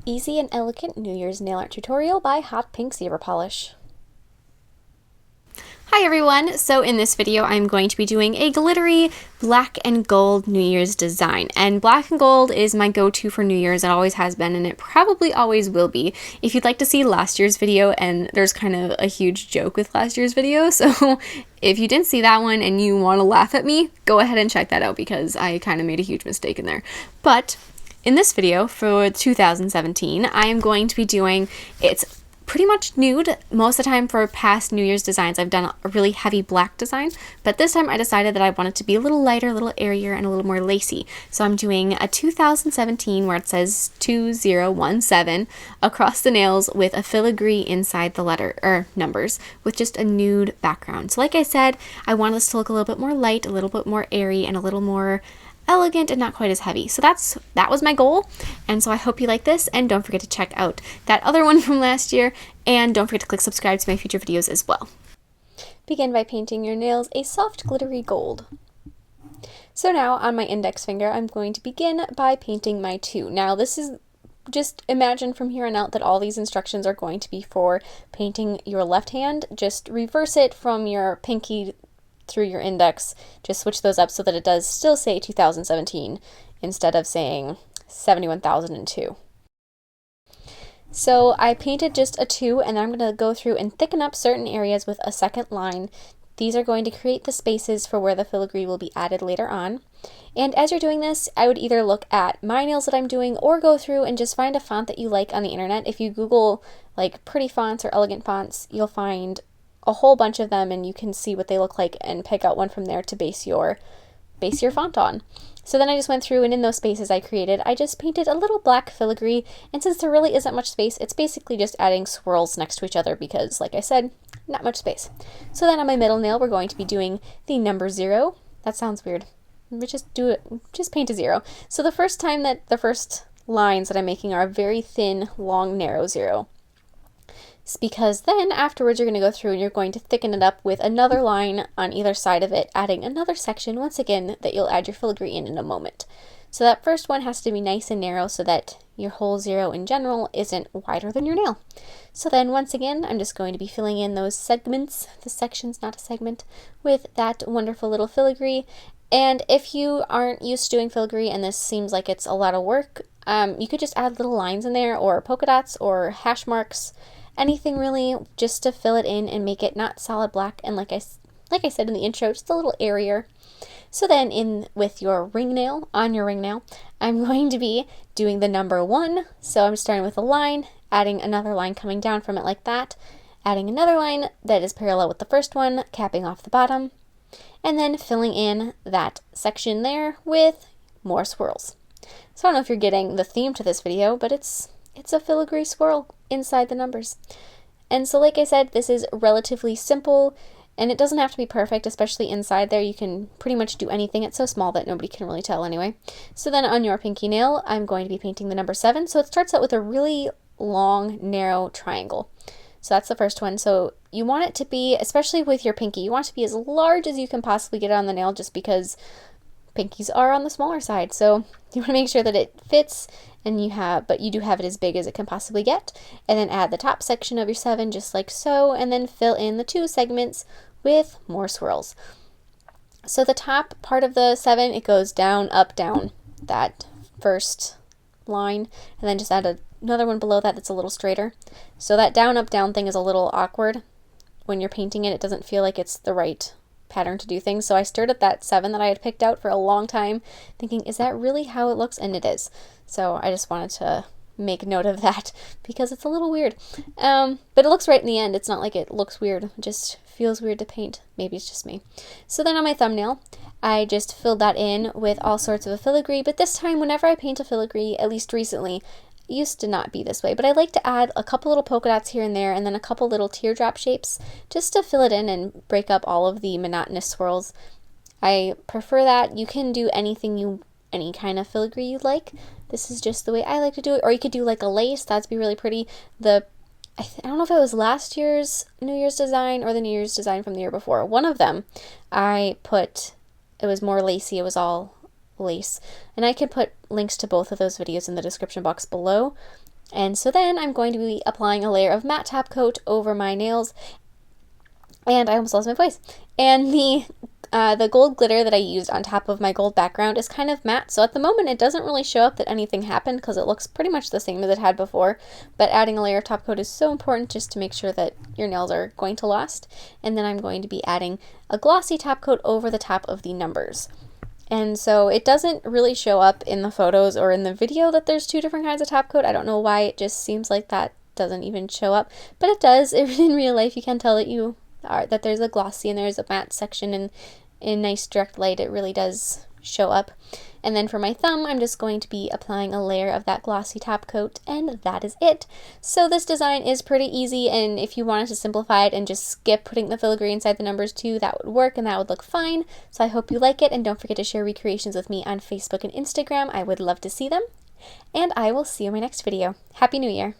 Easy and Elegant New Year's Nail Art Tutorial by Hotpinkzebrapolish. Hi everyone! So in this video I'm going to be doing a glittery black and gold New Year's design. And black and gold is my go-to for New Year's. It always has been and it probably always will be. If you'd like to see last year's video, and there's kind of a huge joke with last year's video, so if you didn't see that one and you want to laugh at me, go ahead and check that out because I kind of made a huge mistake in there. But in this video for 2017, I am going to be doing, it's pretty much nude. Most of the time for past New Year's designs, I've done a really heavy black design, but this time I decided that I wanted to be a little lighter, a little airier, and a little more lacy. So I'm doing a 2017 where it says 2017 across the nails with a filigree inside the letter or numbers with just a nude background. So like I said, I wanted this to look a little bit more light, a little bit more airy, and a little more elegant and not quite as heavy. So that was my goal, and so I hope you like this, and don't forget to check out that other one from last year, and don't forget to click subscribe to my future videos as well. Begin by painting your nails a soft glittery gold. So now on my index finger I'm going to begin by painting my 2. Now this is just imagine from here on out that all these instructions are going to be for painting your left hand. Just reverse it from your pinky through your index, just switch those up so that it does still say 2017 instead of saying 71,002. So I painted just a 2, and then I'm going to go through and thicken up certain areas with a second line. These are going to create the spaces for where the filigree will be added later on. And as you're doing this, I would either look at my nails that I'm doing or go through and just find a font that you like on the internet. If you Google like pretty fonts or elegant fonts, you'll find a whole bunch of them and you can see what they look like and pick out one from there to base your font on. So then I just went through, and in those spaces I created, I just painted a little black filigree, and since there really isn't much space, it's basically just adding swirls next to each other because, like I said, not much space. So then on my middle nail we're going to be doing the number 0. That sounds weird. Just paint a 0. So the first lines that I'm making are a very thin, long, narrow 0. Because then afterwards you're going to go through and you're going to thicken it up with another line on either side of it, adding another section once again that you'll add your filigree in a moment. So that first one has to be nice and narrow so that your whole 0 in general isn't wider than your nail. So then once again I'm just going to be filling in those segments, the sections, not a segment, with that wonderful little filigree. And if you aren't used to doing filigree and this seems like it's a lot of work, you could just add little lines in there or polka dots or hash marks. Anything really, just to fill it in and make it not solid black, and like I said in the intro, just a little airier. So then with your ring nail, on your ring nail, I'm going to be doing the number 1. So I'm starting with a line, adding another line coming down from it like that, adding another line that is parallel with the first one, capping off the bottom, and then filling in that section there with more swirls. So I don't know if you're getting the theme to this video, but it's a filigree swirl inside the numbers. And so like I said, this is relatively simple, and it doesn't have to be perfect, especially inside there. You can pretty much do anything. It's so small that nobody can really tell anyway. So then on your pinky nail, I'm going to be painting the number 7. So it starts out with a really long, narrow triangle. So that's the first one. So you want it to be, especially with your pinky, you want it to be as large as you can possibly get it on the nail, just because pinkies are on the smaller side. So you want to make sure that it fits, but you do have it as big as it can possibly get. And then add the top section of your 7 just like so, and then fill in the 2 segments with more swirls. So the top part of the 7, it goes down, up, down, that first line, and then just add another one below that that's a little straighter. So that down, up, down thing is a little awkward. When you're painting it, it doesn't feel like it's the right pattern to do things. So I stared at that 7 that I had picked out for a long time thinking, is that really how it looks? And it is. So I just wanted to make note of that because it's a little weird. But it looks right in the end. It's not like it looks weird. It just feels weird to paint. Maybe it's just me. So then on my thumbnail, I just filled that in with all sorts of a filigree. But this time, whenever I paint a filigree, at least recently, it used to not be this way, but I like to add a couple little polka dots here and there, and then a couple little teardrop shapes just to fill it in and break up all of the monotonous swirls. I prefer that. You can do any kind of filigree you'd like. This is just the way I like to do it. Or you could do like a lace. That'd be really pretty. I don't know if it was last year's New Year's design or the New Year's design from the year before. One of them, it was more lacy. It was all lace. And I could put links to both of those videos in the description box below. And so then I'm going to be applying a layer of matte top coat over my nails, and I almost lost my voice. And the gold glitter that I used on top of my gold background is kind of matte, so at the moment it doesn't really show up that anything happened because it looks pretty much the same as it had before, but adding a layer of top coat is so important just to make sure that your nails are going to last. And then I'm going to be adding a glossy top coat over the top of the numbers. And so it doesn't really show up in the photos or in the video that there's two different kinds of top coat. I don't know why, it just seems like that doesn't even show up, but it does. In real life you can tell that there's a glossy and there's a matte section, and in nice direct light it really does show up. And then for my thumb, I'm just going to be applying a layer of that glossy top coat, and that is it. So this design is pretty easy, and if you wanted to simplify it and just skip putting the filigree inside the numbers too, that would work and that would look fine. So I hope you like it, and don't forget to share recreations with me on Facebook and Instagram. I would love to see them. And I will see you in my next video. Happy New Year!